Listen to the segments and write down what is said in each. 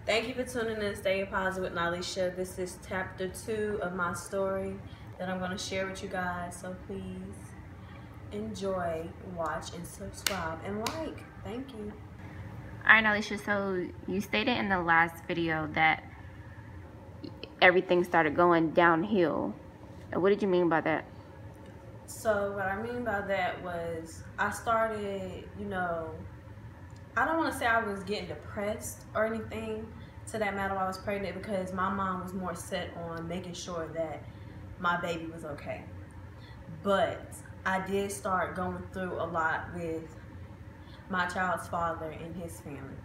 Thank you for tuning in to Stay Positive with Nalisha. This is chapter 2 of my story that I'm going to share with you guys. So please enjoy, watch, and subscribe, and like. Thank you. Alright, Nalisha, so you stated in the last video that everything started going downhill. What did you mean by that? So what I mean by that was I started, I don't want to say I was getting depressed or anything to that matter while I was pregnant, because my mom was more set on making sure that my baby was okay. But I did start going through a lot with my child's father and his family.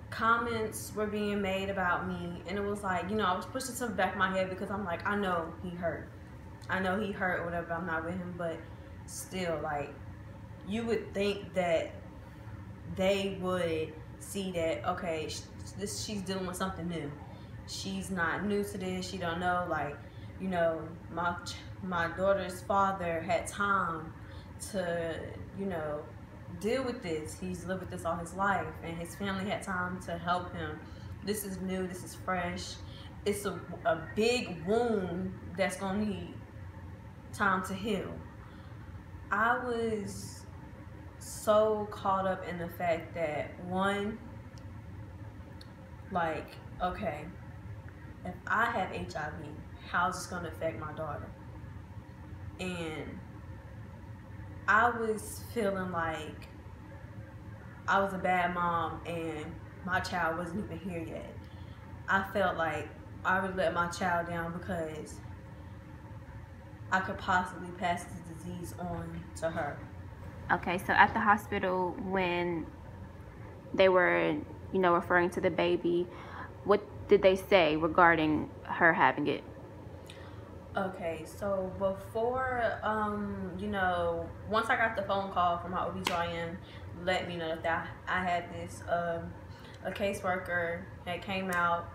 Comments were being made about me, and it was like, I was pushing something back in my head because I'm like, I know he hurt. I know he hurt or whatever, I'm not with him, but still, like, you would think that they would see that, okay, she's dealing with something new. She's not new to this. She don't know, like, my daughter's father had time to, deal with this. He's lived with this all his life, and his family had time to help him. This is new. This is fresh. It's a big wound that's going to need time to heal. I was so caught up in the fact that, one, like, okay, if I have HIV, how's this going to affect my daughter? And I was feeling like I was a bad mom and my child wasn't even here yet. I felt like I would let my child down because I could possibly pass the disease on to her. Okay, so at the hospital, when they were, referring to the baby, what did they say regarding her having it? Okay, so before, once I got the phone call from my OBGYN, let me know that I had this, a caseworker that came out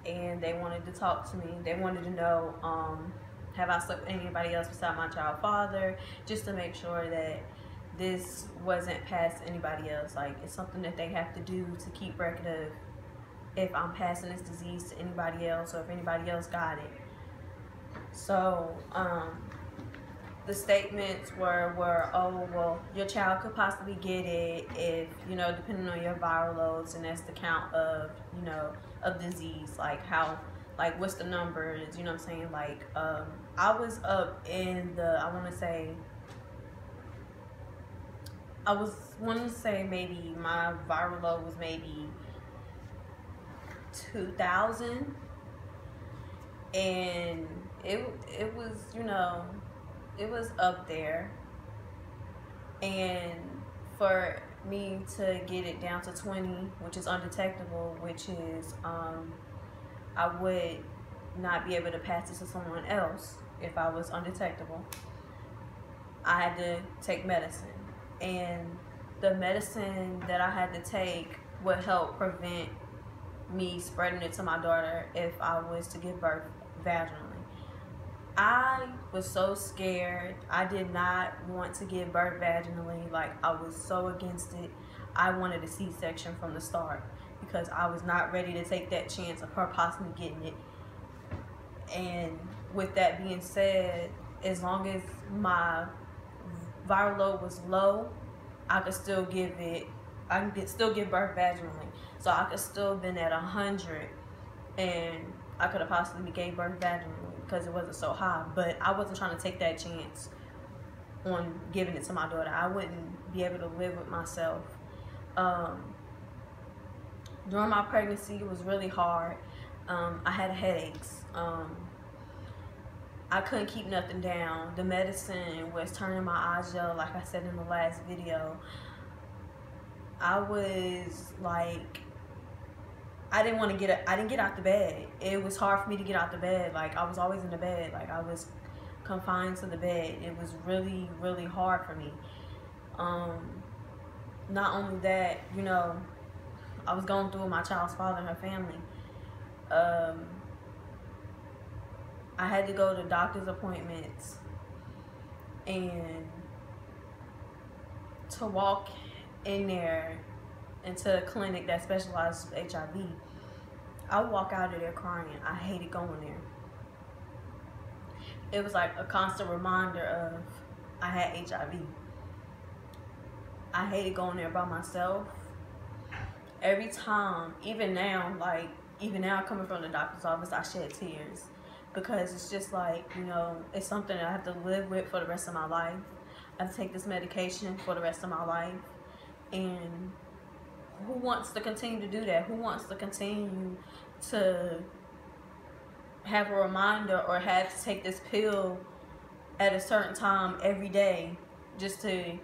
and they wanted to talk to me. They wanted to know, have I slept with anybody else besides my child's father, just to make sure that this wasn't passed to anybody else. Like, it's something that they have to do to keep record of if I'm passing this disease to anybody else or if anybody else got it. So, the statements were, oh, well, your child could possibly get it if, depending on your viral loads, and that's the count of, of disease, like what's the numbers, you know what I'm saying? Like, I was up in the, I want to say maybe my viral load was maybe 2,000, and it was, it was up there. And for me to get it down to 20, which is undetectable, which is, I would not be able to pass it to someone else if I was undetectable. I had to take medicine, and the medicine that I had to take would help prevent me spreading it to my daughter if I was to give birth vaginally. I was so scared. I did not want to give birth vaginally. Like, I was so against it. I wanted a C-section from the start because I was not ready to take that chance of her possibly getting it. And with that being said, as long as my viral load was low, I could still give it, still give birth vaginally. So I could still been at 100, and I could have possibly gave birth vaginally because it wasn't so high. But I wasn't trying to take that chance on giving it to my daughter. I wouldn't be able to live with myself. During my pregnancy, it was really hard. I had headaches. I couldn't keep nothing down. The medicine was turning my eyes yellow, like I said in the last video. I was like, I didn't get out the bed. It was hard for me to get out the bed. Like, I was always in the bed. Like, I was confined to the bed. It was really, really hard for me. Not only that, I was going through with my child's father and her family. I had to go to doctor's appointments, and to walk in there into a clinic that specializes with HIV. I walk out of there crying. I hated going there. It was like a constant reminder of I had HIV. I hated going there by myself. Every time, even now coming from the doctor's office, I shed tears because it's just like, it's something that I have to live with for the rest of my life. I have to take this medication for the rest of my life. And who wants to continue to do that? Who wants to continue to have a reminder or have to take this pill at a certain time every day just to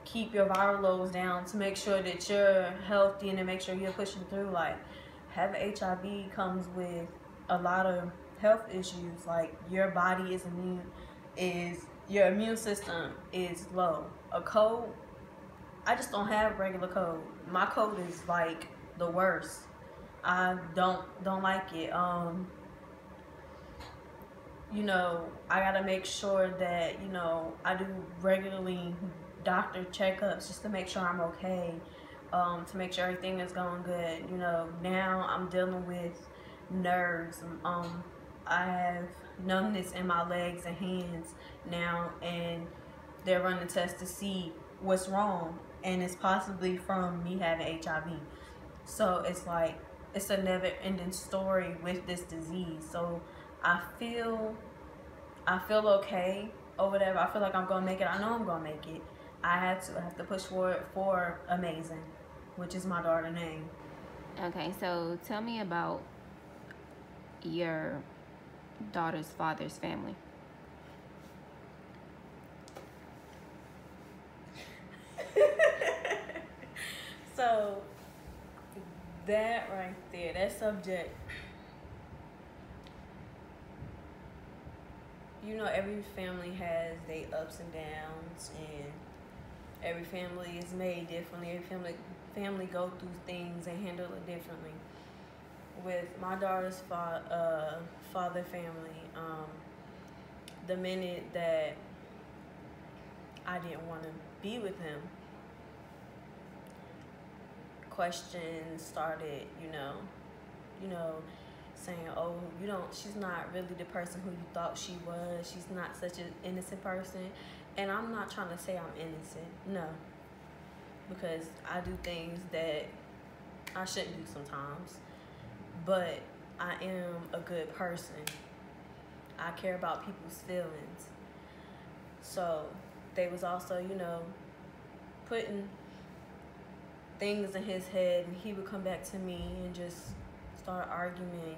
keep your viral loads down, to make sure that you're healthy and to make sure you're pushing through? Like, having HIV comes with a lot of health issues. Like, your body your immune system is low. A cold, I just don't have regular cold. My cold is like the worst. I don't like it. I gotta make sure that, I do regularly doctor checkups just to make sure I'm okay, to make sure everything is going good. Now I'm dealing with nerves. I have numbness in my legs and hands now, and they're running tests to see what's wrong, and it's possibly from me having HIV. So it's like, it's a never-ending story with this disease. So I feel okay or whatever. I feel like I'm gonna make it. I know I'm gonna make it. I have to push forward for Amazing, which is my daughter's name. Okay, so tell me about your daughter's father's family. So that right there, that subject, every family has their ups and downs, and every family is made differently. Every family go through things and handle it differently. With my daughter's father family, the minute that I didn't want to be with him, questions started, saying, oh, she's not really the person who you thought she was. She's not such an innocent person. And I'm not trying to say I'm innocent, no, because I do things that I shouldn't do sometimes, but I am a good person. I care about people's feelings. So they was also, putting things in his head, and he would come back to me and just start arguing.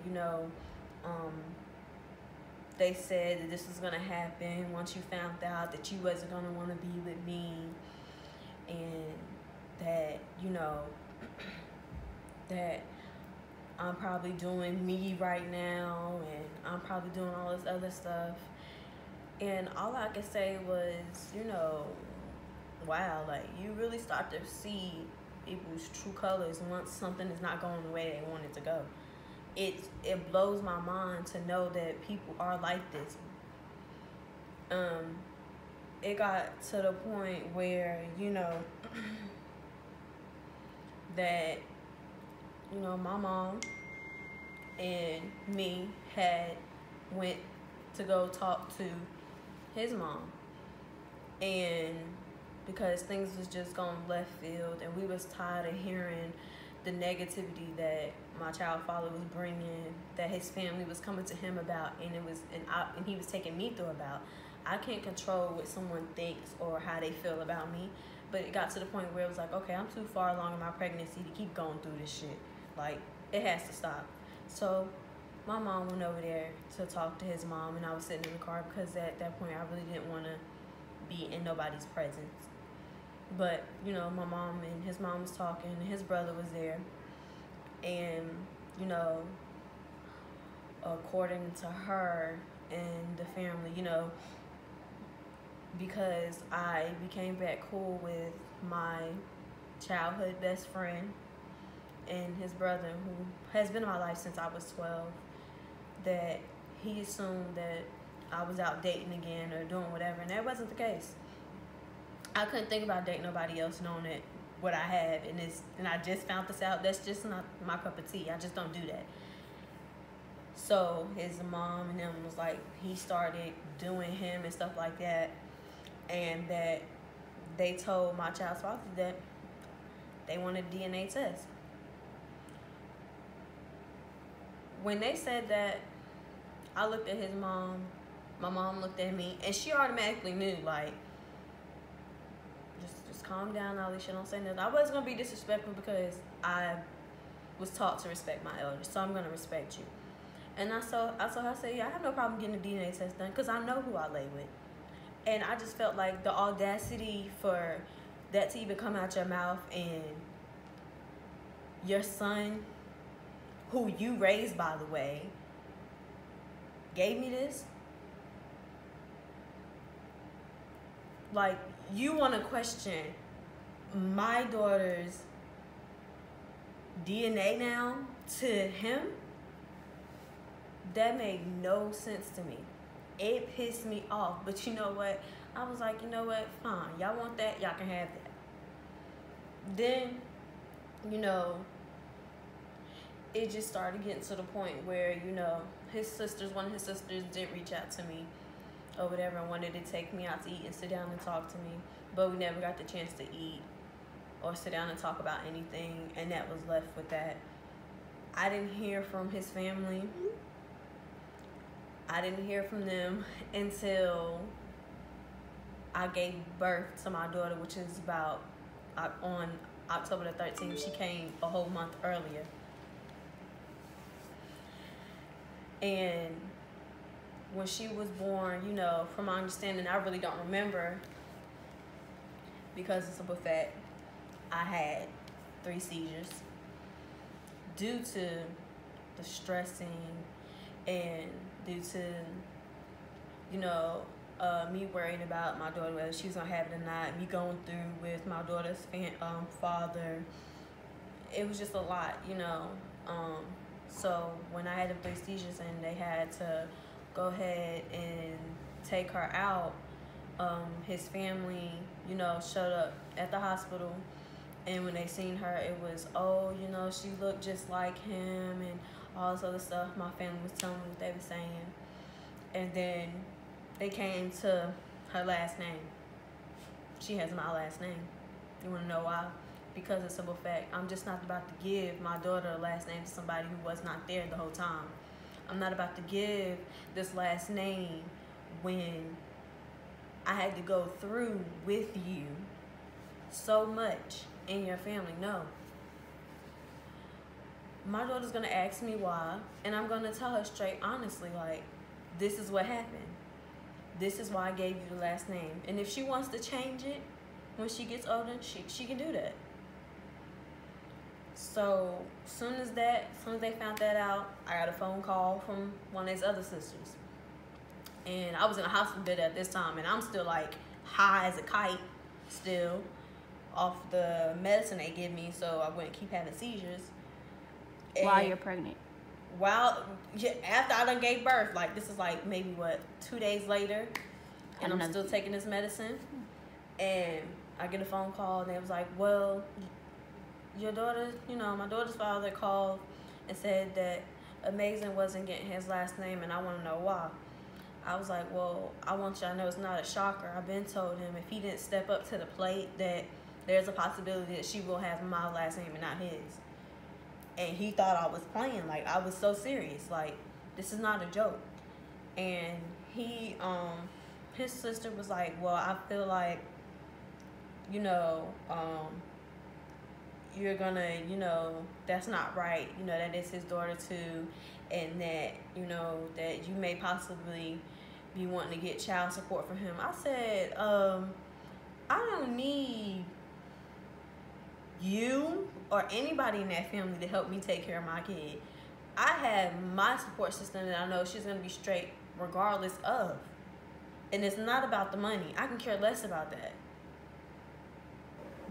They said that this was gonna happen once you found out that you wasn't gonna want to be with me, and that that I'm probably doing me right now, and I'm probably doing all this other stuff. And all I could say was, wow, like, you really start to see people's true colors once something is not going the way they want it to go. It blows my mind to know that people are like this. It got to the point where, that, my mom and me had went to go talk to his mom, and because things was just going left field, and we was tired of hearing the negativity that my child father was bringing, that his family was coming to him about, and he was taking me through about. I can't control what someone thinks or how they feel about me, but it got to the point where it was like, okay, I'm too far along in my pregnancy to keep going through this shit. Like, it has to stop. So my mom went over there to talk to his mom, and I was sitting in the car because at that point I really didn't want to be in nobody's presence. But, my mom and his mom was talking, and his brother was there. And, according to her and the family, because I became back cool with my childhood best friend and his brother, who has been in my life since I was 12, that he assumed that I was out dating again or doing whatever, and that wasn't the case. I couldn't think about dating nobody else knowing that what I have, and I just found this out. That's just not my cup of tea. I just don't do that. So his mom and them was like, he started doing him and stuff like that, and that they told my child's father that they wanted a DNA test. When they said that, I looked at his mom, my mom looked at me, and she automatically knew, like, just calm down, Alicia, don't say nothing. I wasn't going to be disrespectful because I was taught to respect my elders, so I'm going to respect you. And I told her, I said, yeah, I have no problem getting a DNA test done because I know who I lay with. And I just felt like the audacity for that to even come out your mouth, and your son, who you raised, by the way, gave me this. Like, you want to question my daughter's DNA now to him? That made no sense to me. It pissed me off. But you know what? I was like, you know what? Fine. Y'all want that? Y'all can have that. Then, you know, it just started getting to the point where, you know, one of his sisters did reach out to me or whatever and wanted to take me out to eat and sit down and talk to me. But we never got the chance to eat or sit down and talk about anything, and that was left with that. I didn't hear from his family. I didn't hear from them until I gave birth to my daughter, which is about on October the 13th. She came a whole month earlier. And when she was born, you know, from my understanding, I really don't remember because of the simple fact I had 3 seizures due to the stressing and due to, you know, me worrying about my daughter, whether she was gonna have it or not, me going through with my daughter's father. It was just a lot, you know. So when I had the 3 seizures and they had to go ahead and take her out, his family, you know, showed up at the hospital, and when they seen her, it was, oh, you know, she looked just like him and all this other stuff. My family was telling me what they were saying. And then they came to her last name. She has my last name. You want to know why? Because of simple fact, I'm just not about to give my daughter a last name to somebody who was not there the whole time. I'm not about to give this last name when I had to go through with you so much in your family. No. My daughter's going to ask me why, and I'm going to tell her straight, honestly, like, this is what happened. This is why I gave you the last name. And if she wants to change it when she gets older, she can do that. So, as soon as they found that out, I got a phone call from one of his other sisters. And I was in a hospital bed at this time, and I'm still, like, high as a kite still off the medicine they give me, so I wouldn't keep having seizures. And while you're pregnant? After I done gave birth. Like, this is, like, maybe, 2 days later, and I'm still taking this medicine. And I get a phone call, and they was like, well, your daughter, you know, my daughter's father called and said that Amazing wasn't getting his last name, and I want to know why. I was like, well, I want you to know it's not a shocker. I've been told him if he didn't step up to the plate that there's a possibility that she will have my last name and not his. And he thought I was playing. Like, I was so serious. Like, this is not a joke. And he, his sister was like, well, I feel like, you know, you're gonna, you know, that's not right. You know, that is his daughter too. And that, you know, that you may possibly be wanting to get child support from him. I said, I don't need you or anybody in that family to help me take care of my kid. I have my support system that I know she's going to be straight regardless of. And it's not about the money. I can care less about that.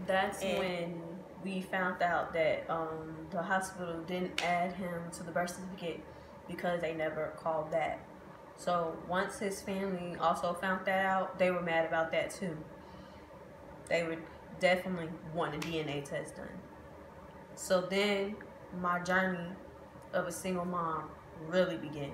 That's when we found out that the hospital didn't add him to the birth certificate because they never called back. So once his family also found that out, they were mad about that too. definitely want a DNA test done. So then my journey of a single mom really began.